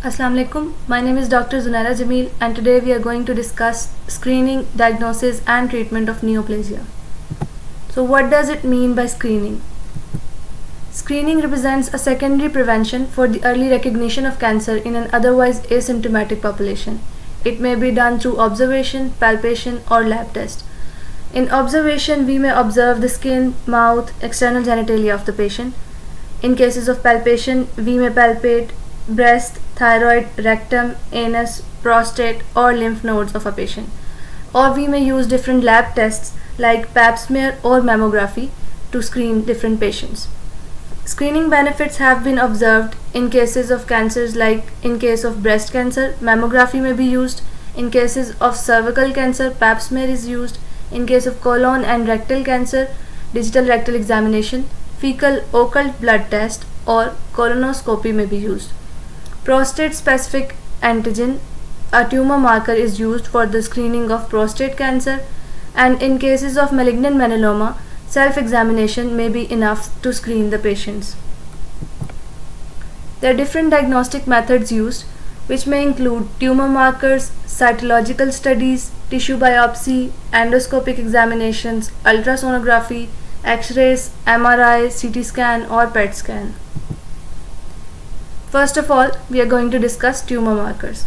Assalamu alaikum. My name is Dr. Zunaira Jamil and today we are going to discuss screening, diagnosis and treatment of neoplasia. So what does it mean by screening? Screening represents a secondary prevention for the early recognition of cancer in an otherwise asymptomatic population. It may be done through observation, palpation or lab test. In observation, we may observe the skin, mouth, external genitalia of the patient. In cases of palpation, we may palpate breast, thyroid, rectum, anus, prostate or lymph nodes of a patient. Or we may use different lab tests like pap smear or mammography to screen different patients. Screening benefits have been observed in cases of cancers like in case of breast cancer, mammography may be used. In cases of cervical cancer, pap smear is used. In case of colon and rectal cancer, digital rectal examination, fecal occult blood test or colonoscopy may be used. Prostate specific antigen, a tumor marker, is used for the screening of prostate cancer, and in cases of malignant melanoma, self-examination may be enough to screen the patients. There are different diagnostic methods used, which may include tumor markers, cytological studies, tissue biopsy, endoscopic examinations, ultrasonography, X-rays, MRI, CT scan or PET scan. First of all, we are going to discuss tumor markers.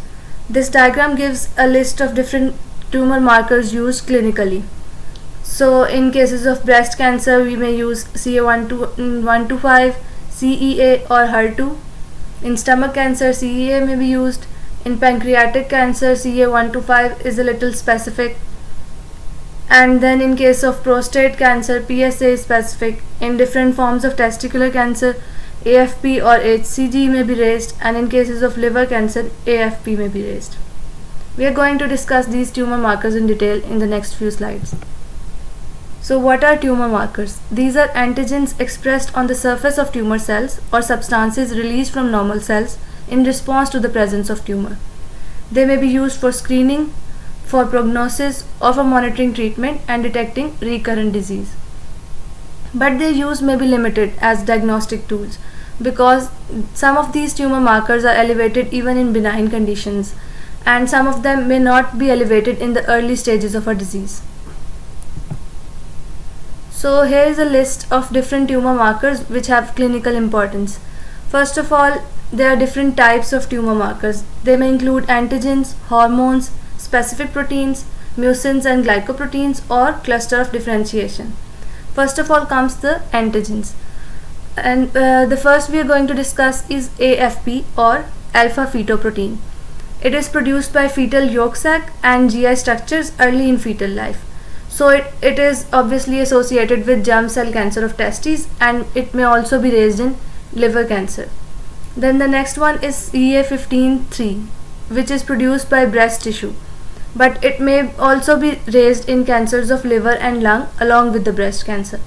This diagram gives a list of different tumor markers used clinically. So in cases of breast cancer, we may use CA125, CEA or HER2. In stomach cancer, CEA may be used. In pancreatic cancer, CA125 is a little specific. And then in case of prostate cancer, PSA is specific. In different forms of testicular cancer, AFP or HCG may be raised, and in cases of liver cancer, AFP may be raised. We are going to discuss these tumor markers in detail in the next few slides. So what are tumor markers? These are antigens expressed on the surface of tumor cells or substances released from normal cells in response to the presence of tumor. They may be used for screening, for prognosis or for monitoring treatment and detecting recurrent disease. But their use may be limited as diagnostic tools because some of these tumor markers are elevated even in benign conditions, and some of them may not be elevated in the early stages of a disease. So here is a list of different tumor markers which have clinical importance. First of all, there are different types of tumor markers. They may include antigens, hormones, specific proteins, mucins and glycoproteins or cluster of differentiation. First of all comes the antigens, and the first we are going to discuss is AFP or alpha fetoprotein. It is produced by fetal yolk sac and GI structures early in fetal life. So it is obviously associated with germ cell cancer of testes, and it may also be raised in liver cancer. Then the next one is CA15-3, which is produced by breast tissue, but it may also be raised in cancers of liver and lung along with the breast cancer.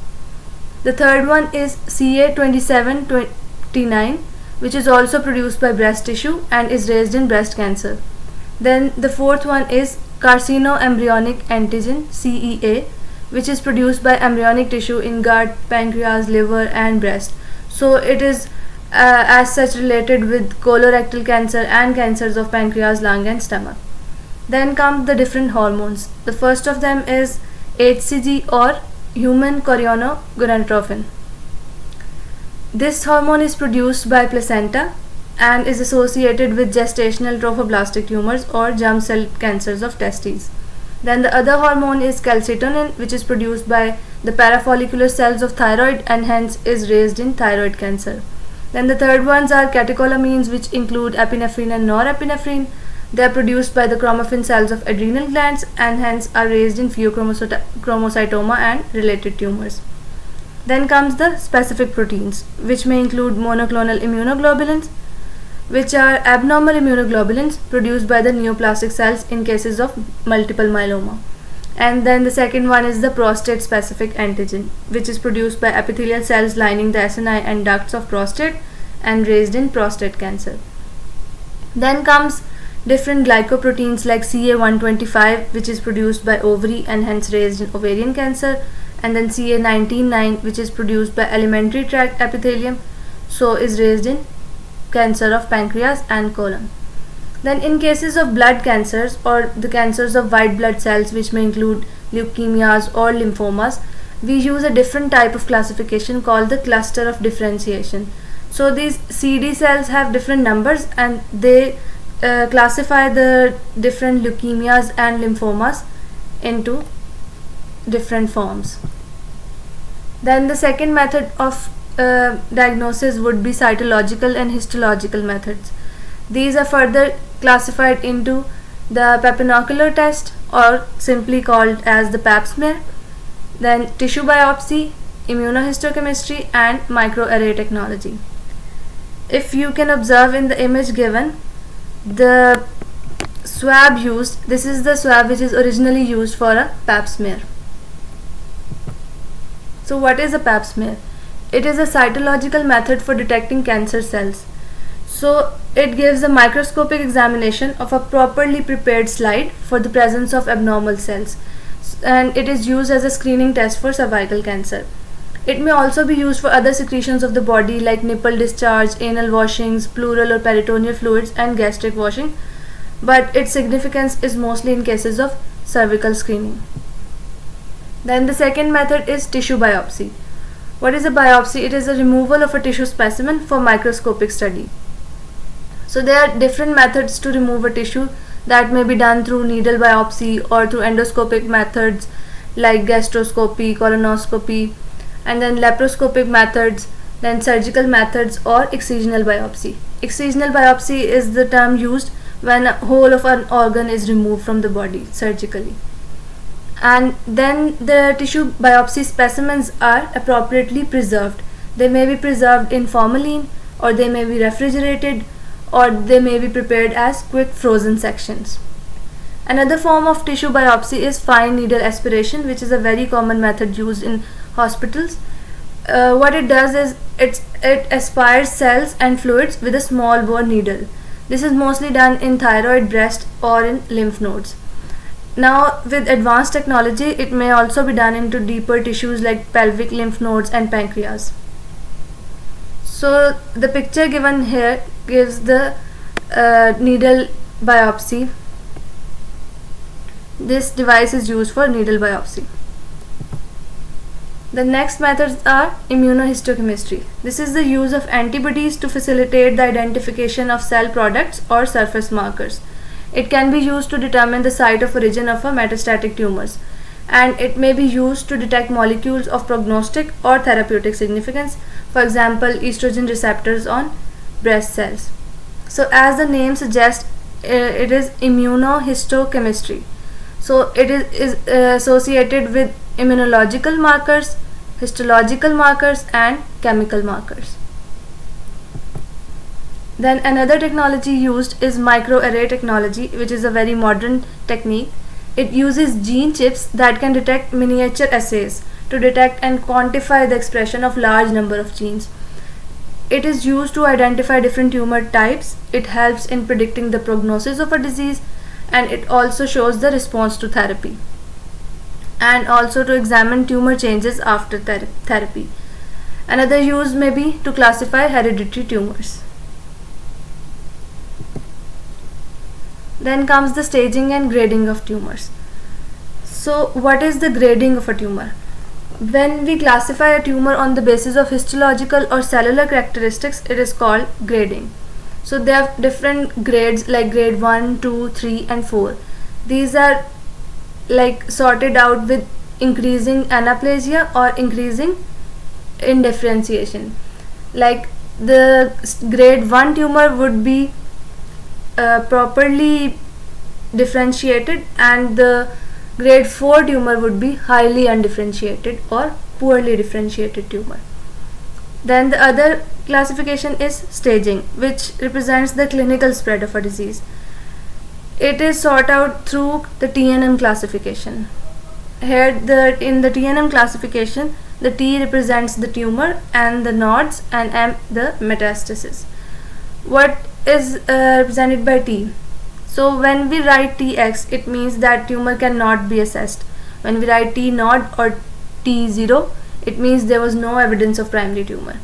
The third one is CA27-29, which is also produced by breast tissue and is raised in breast cancer. Then the fourth one is carcinoembryonic antigen CEA, which is produced by embryonic tissue in gut, pancreas, liver and breast. So it is as such related with colorectal cancer and cancers of pancreas, lung and stomach. Then come the different hormones. The first of them is HCG or human chorionogonadotropin. This hormone is produced by placenta and is associated with gestational trophoblastic tumors or germ cell cancers of testes. Then the other hormone is calcitonin, which is produced by the parafollicular cells of thyroid and hence is raised in thyroid cancer. Then the third ones are catecholamines, which include epinephrine and norepinephrine. They are produced by the chromaffin cells of adrenal glands and hence are raised in pheochromocytoma and related tumors. Then comes the specific proteins, which may include monoclonal immunoglobulins, which are abnormal immunoglobulins produced by the neoplastic cells in cases of multiple myeloma. And then the second one is the prostate specific antigen, which is produced by epithelial cells lining the acini and ducts of prostate and raised in prostate cancer. Then comes different glycoproteins like CA125, which is produced by ovary and hence raised in ovarian cancer, and then CA19-9, which is produced by alimentary tract epithelium, so is raised in cancer of pancreas and colon. Then in cases of blood cancers or the cancers of white blood cells, which may include leukemias or lymphomas, we use a different type of classification called the cluster of differentiation. So these CD cells have different numbers and they classify the different leukemias and lymphomas into different forms. Then the second method of diagnosis would be cytological and histological methods. These are further classified into the papinocular test, or simply called as the pap smear, then tissue biopsy, immunohistochemistry and microarray technology. If you can observe in the image given, the swab used, this is the swab which is originally used for a pap smear. So what is a pap smear? It is a cytological method for detecting cancer cells. So it gives a microscopic examination of a properly prepared slide for the presence of abnormal cells, and it is used as a screening test for cervical cancer. It may also be used for other secretions of the body like nipple discharge, anal washings, pleural or peritoneal fluids and gastric washing, but its significance is mostly in cases of cervical screening. Then the second method is tissue biopsy. What is a biopsy? It is a removal of a tissue specimen for microscopic study. So there are different methods to remove a tissue that may be done through needle biopsy or through endoscopic methods like gastroscopy, colonoscopy, and then laparoscopic methods, then surgical methods or excisional biopsy. Excisional biopsy is the term used when a whole of an organ is removed from the body surgically. And then the tissue biopsy specimens are appropriately preserved. They may be preserved in formalin, or they may be refrigerated, or they may be prepared as quick frozen sections. Another form of tissue biopsy is fine needle aspiration, which is a very common method used in hospitals. What it does is it aspires cells and fluids with a small bore needle. This is mostly done in thyroid, breast or in lymph nodes. Now with advanced technology, it may also be done into deeper tissues like pelvic lymph nodes and pancreas. So the picture given here gives the needle biopsy. This device is used for needle biopsy. The next methods are immunohistochemistry. This is the use of antibodies to facilitate the identification of cell products or surface markers. It can be used to determine the site of origin of a metastatic tumors, and it may be used to detect molecules of prognostic or therapeutic significance, for example estrogen receptors on breast cells. So as the name suggests, it is immunohistochemistry. So it is associated with immunological markers, histological markers and chemical markers. Then another technology used is microarray technology, which is a very modern technique. It uses gene chips that can detect miniature assays to detect and quantify the expression of large number of genes. It is used to identify different tumor types. It helps in predicting the prognosis of a disease, and it also shows the response to therapy, and also to examine tumor changes after therapy. Another use may be to classify hereditary tumors. Then comes the staging and grading of tumors. So what is the grading of a tumor? When we classify a tumor on the basis of histological or cellular characteristics, it is called grading. So there are different grades like grade 1, 2, 3 and 4. These are like sorted out with increasing anaplasia or increasing indifferentiation. Like the grade 1 tumor would be properly differentiated, and the grade 4 tumor would be highly undifferentiated or poorly differentiated tumor. Then the other classification is staging, which represents the clinical spread of a disease. It is sorted out through the TNM classification. Here in the TNM classification, the T represents the tumor and the nodes, and M the metastasis. What is represented by T? So when we write Tx, it means that tumor cannot be assessed. When we write T node or T0, it means there was no evidence of primary tumor.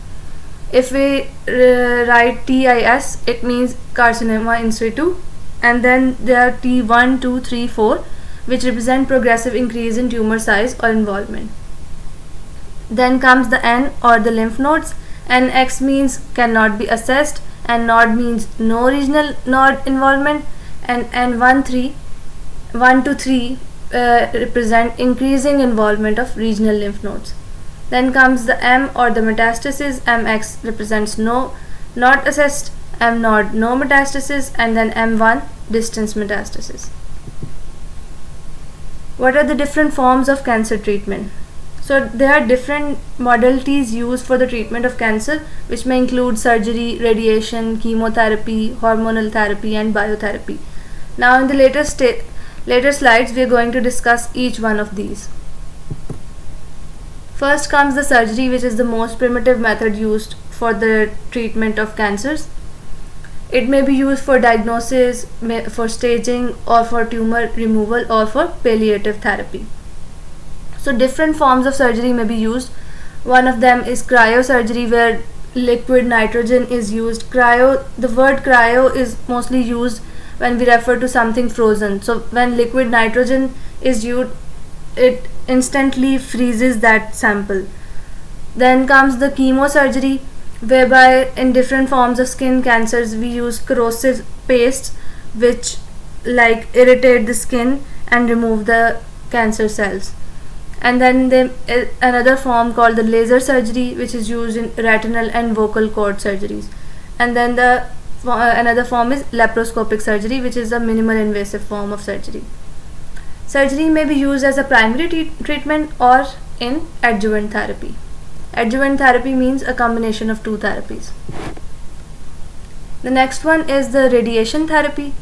If we write TIS, it means carcinoma in situ, and then there are T1, 2, 3, 4, which represent progressive increase in tumor size or involvement. Then comes the N or the lymph nodes. NX means cannot be assessed, and node means no regional node involvement, and N1 to 3 represent increasing involvement of regional lymph nodes. Then comes the M or the metastasis. MX represents no, not assessed, M node no metastasis, and then M1 distance metastasis. What are the different forms of cancer treatment? So there are different modalities used for the treatment of cancer, which may include surgery, radiation, chemotherapy, hormonal therapy, and biotherapy. Now in the later slides, we are going to discuss each one of these. First comes the surgery, which is the most primitive method used for the treatment of cancers. It may be used for diagnosis, for staging, or for tumor removal, or for palliative therapy. So different forms of surgery may be used. One of them is cryosurgery, where liquid nitrogen is used. The word cryo is mostly used when we refer to something frozen. So when liquid nitrogen is used, it instantly freezes that sample. Then comes the chemosurgery, whereby in different forms of skin cancers we use corrosive pastes which irritate the skin and remove the cancer cells. And then another form called the laser surgery, which is used in retinal and vocal cord surgeries. And then another form is laparoscopic surgery, which is a minimal invasive form of surgery. Surgery may be used as a primary treatment or in adjuvant therapy. Adjuvant therapy means a combination of two therapies. The next one is the radiation therapy.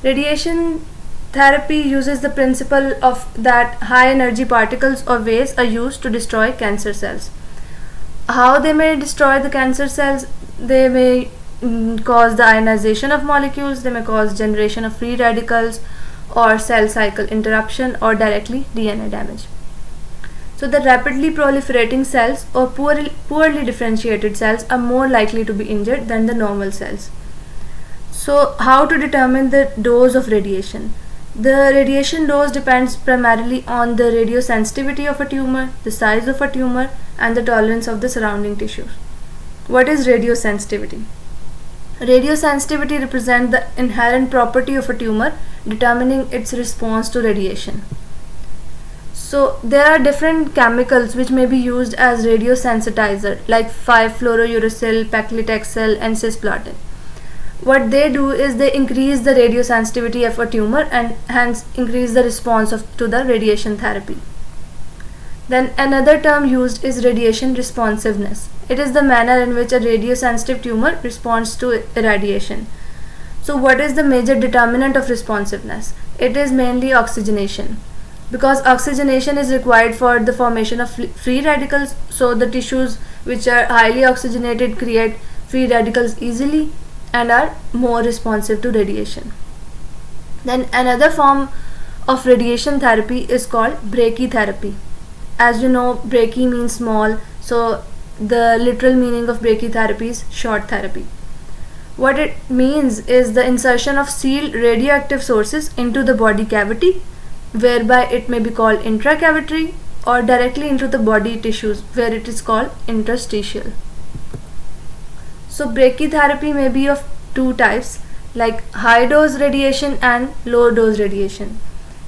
Radiation therapy uses the principle of that high energy particles or waves are used to destroy cancer cells. How they may destroy the cancer cells? They may cause the ionization of molecules, they may cause generation of free radicals, or cell cycle interruption, or directly DNA damage. So the rapidly proliferating cells or poorly differentiated cells are more likely to be injured than the normal cells. So how to determine the dose of radiation? The radiation dose depends primarily on the radiosensitivity of a tumor, the size of a tumor, and the tolerance of the surrounding tissues. What is radiosensitivity? Radiosensitivity represents the inherent property of a tumor determining its response to radiation. So there are different chemicals which may be used as radiosensitizer, like 5-fluorouracil, paclitaxel, and cisplatin. What they do is they increase the radiosensitivity of a tumor and hence increase the response to the radiation therapy. Then another term used is radiation responsiveness. It is the manner in which a radiosensitive tumor responds to irradiation. So what is the major determinant of responsiveness? It is mainly oxygenation. Because oxygenation is required for the formation of free radicals, so the tissues which are highly oxygenated create free radicals easily and are more responsive to radiation. Then another form of radiation therapy is called brachytherapy. As you know, brachy means small, so the literal meaning of brachytherapy is short therapy. What it means is the insertion of sealed radioactive sources into the body cavity, whereby it may be called intracavitary, or directly into the body tissues, where it is called interstitial. So brachytherapy may be of two types, like high dose radiation and low dose radiation.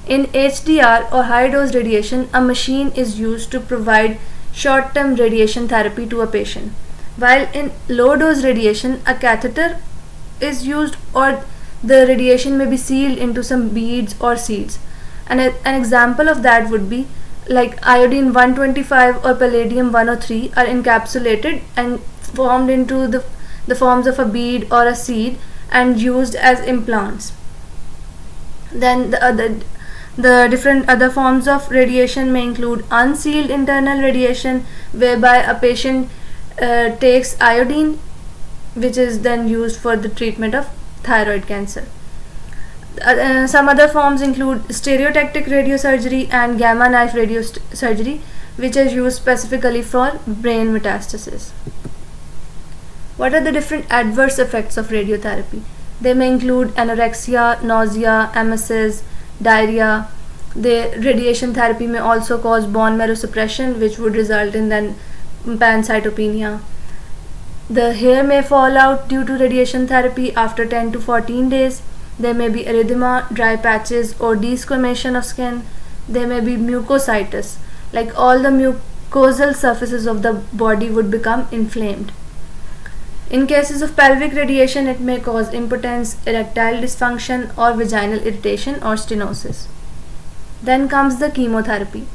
In HDR or high dose radiation, a machine is used to provide short term radiation therapy to a patient, while in low dose radiation a catheter is used, or the radiation may be sealed into some beads or seeds. And an example of that would be like iodine 125 or palladium 103 are encapsulated and formed into the forms of a bead or a seed and used as implants. Then the different other forms of radiation may include unsealed internal radiation, whereby a patient takes iodine, which is then used for the treatment of thyroid cancer. Some other forms include stereotactic radiosurgery and gamma knife radiosurgery, which is used specifically for brain metastasis. What are the different adverse effects of radiotherapy? They may include anorexia, nausea, emesis, diarrhea. The radiation therapy may also cause bone marrow suppression, which would result in then pancytopenia. The hair may fall out due to radiation therapy after 10 to 14 days. There may be erythema, dry patches, or desquamation of skin. There may be mucositis, like all the mucosal surfaces of the body would become inflamed. In cases of pelvic radiation, it may cause impotence, erectile dysfunction, or vaginal irritation or stenosis. Then comes the chemotherapy.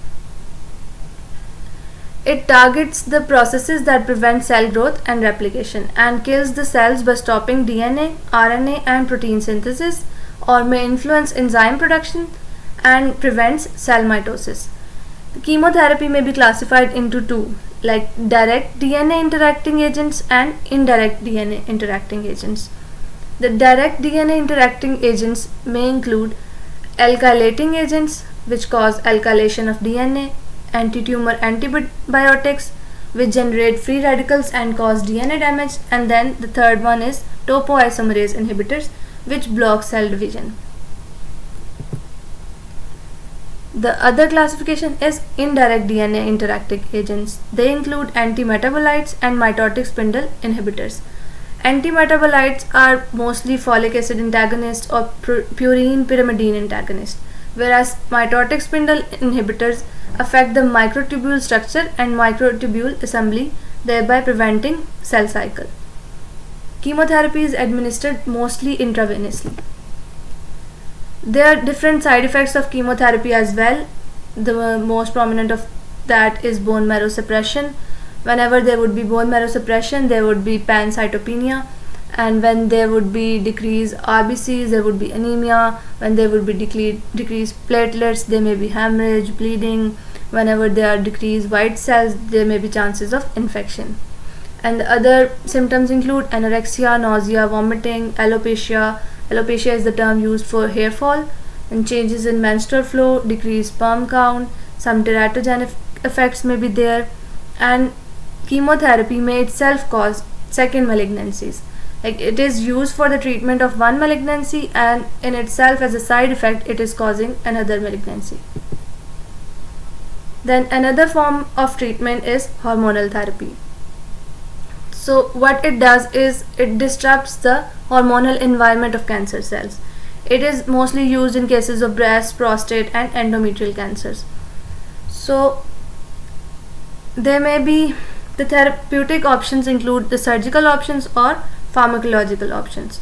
It targets the processes that prevent cell growth and replication and kills the cells by stopping DNA, RNA, and protein synthesis, or may influence enzyme production and prevents cell mitosis. The chemotherapy may be classified into two, like direct DNA interacting agents and indirect DNA interacting agents. The direct DNA interacting agents may include alkylating agents, which cause alkylation of DNA, anti-tumor antibiotics, which generate free radicals and cause DNA damage, and then the third one is topoisomerase inhibitors, which block cell division. The other classification is indirect DNA interacting agents. They include antimetabolites and mitotic spindle inhibitors. Antimetabolites are mostly folic acid antagonists or purine pyrimidine antagonists, whereas mitotic spindle inhibitors affect the microtubule structure and microtubule assembly, thereby preventing cell cycle. Chemotherapy is administered mostly intravenously. There are different side effects of chemotherapy as well. The most prominent of that is bone marrow suppression. Whenever there would be bone marrow suppression, there would be pancytopenia, and when there would be decreased RBCs, there would be anemia. When there would be decreased platelets, there may be hemorrhage, bleeding. Whenever there are decreased white cells, there may be chances of infection. And the other symptoms include anorexia, nausea, vomiting, alopecia. Alopecia is the term used for hair fall, and changes in menstrual flow, decreased sperm count. Some teratogenic effects may be there, and chemotherapy may itself cause second malignancies. Like it is used for the treatment of one malignancy, and in itself as a side effect it is causing another malignancy. Then another form of treatment is hormonal therapy. So what it does is it disrupts the hormonal environment of cancer cells. It is mostly used in cases of breast, prostate, and endometrial cancers. So there may be the therapeutic options include the surgical options or pharmacological options.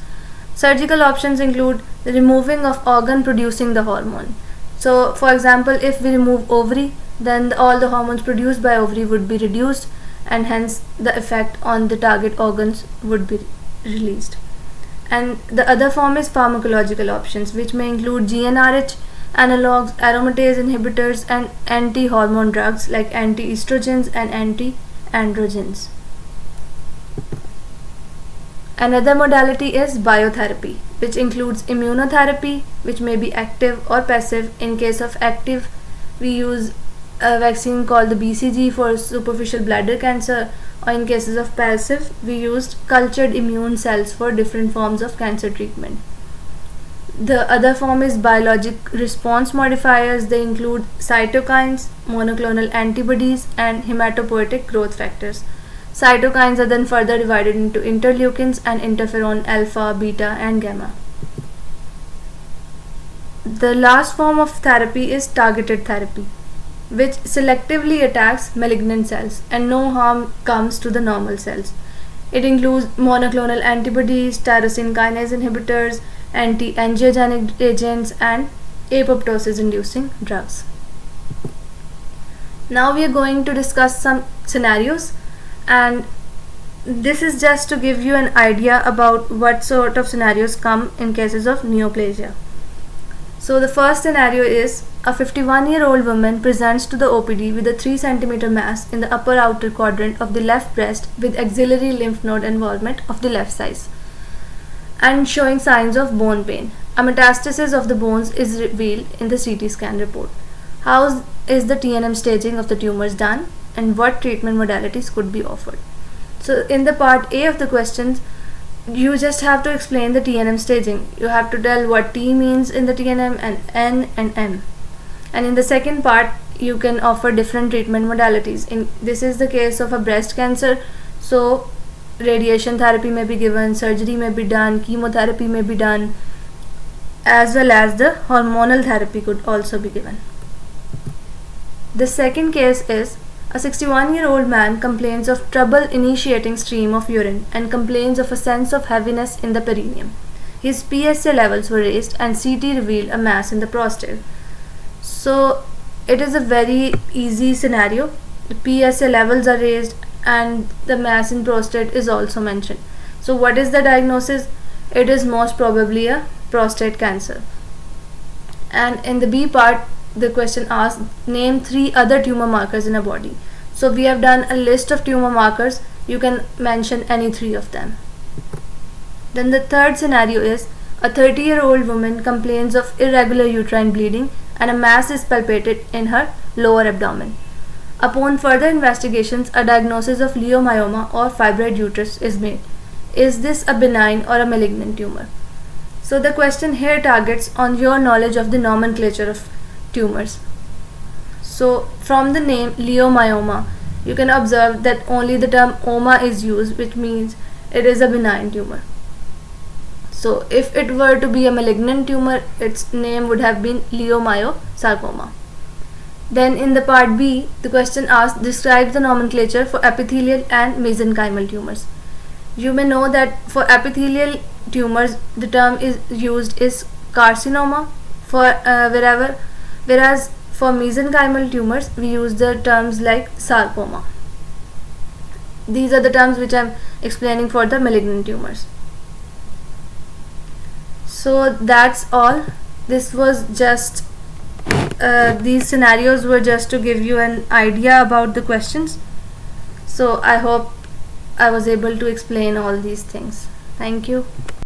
Surgical options include the removing of organ producing the hormone. So for example, if we remove ovary, then all the hormones produced by ovary would be reduced, and hence the effect on the target organs would be released. And the other form is pharmacological options, which may include GnRH analogs, aromatase inhibitors, and anti-hormone drugs like anti-estrogens and anti-androgens. Another modality is biotherapy, which includes immunotherapy, which may be active or passive. In case of active, we use a vaccine called the BCG for superficial bladder cancer, or in cases of passive, we used cultured immune cells for different forms of cancer treatment. The other form is biologic response modifiers. They include cytokines, monoclonal antibodies, and hematopoietic growth factors. Cytokines are then further divided into interleukins and interferon alpha, beta, and gamma. The last form of therapy is targeted therapy, which selectively attacks malignant cells and no harm comes to the normal cells. It includes monoclonal antibodies, tyrosine kinase inhibitors, anti-angiogenic agents, and apoptosis inducing drugs. Now we are going to discuss some scenarios, and this is just to give you an idea about what sort of scenarios come in cases of neoplasia. So the first scenario is a 51-year-old woman presents to the OPD with a 3 cm mass in the upper outer quadrant of the left breast with axillary lymph node involvement of the left side and showing signs of bone pain. A metastasis of the bones is revealed in the CT scan report. How is the TNM staging of the tumors done, and what treatment modalities could be offered? So in the part A of the questions, you just have to explain the TNM staging. You have to tell what T means in the TNM and N and M. And in the second part, you can offer different treatment modalities. This is the case of a breast cancer, so radiation therapy may be given, surgery may be done, chemotherapy may be done, as well as the hormonal therapy could also be given. The second case is a 61-year-old man complains of trouble initiating stream of urine and complains of a sense of heaviness in the perineum. His PSA levels were raised and CT revealed a mass in the prostate. So it is a very easy scenario. The PSA levels are raised and the mass in prostate is also mentioned. So what is the diagnosis? It is most probably a prostate cancer. And in the B part, the question asks, name 3 other tumor markers in a body. So we have done a list of tumor markers. You can mention any 3 of them. Then the third scenario is a 30-year-old woman complains of irregular uterine bleeding and a mass is palpated in her lower abdomen. Upon further investigations, a diagnosis of leiomyoma or fibroid uterus is made. Is this a benign or a malignant tumor? So the question here targets on your knowledge of the nomenclature of tumors. So from the name leiomyoma, you can observe that only the term oma is used, which means it is a benign tumor. So if it were to be a malignant tumor, its name would have been leiomyosarcoma. Then in the part B, the question asks, describe the nomenclature for epithelial and mesenchymal tumors. You may know that for epithelial tumors, the term is used is carcinoma, whereas for mesenchymal tumors, we use the terms like sarcoma. These are the terms which I am explaining for the malignant tumors. So that's all. This was just these scenarios were just to give you an idea about the questions. So I hope I was able to explain all these things. Thank you.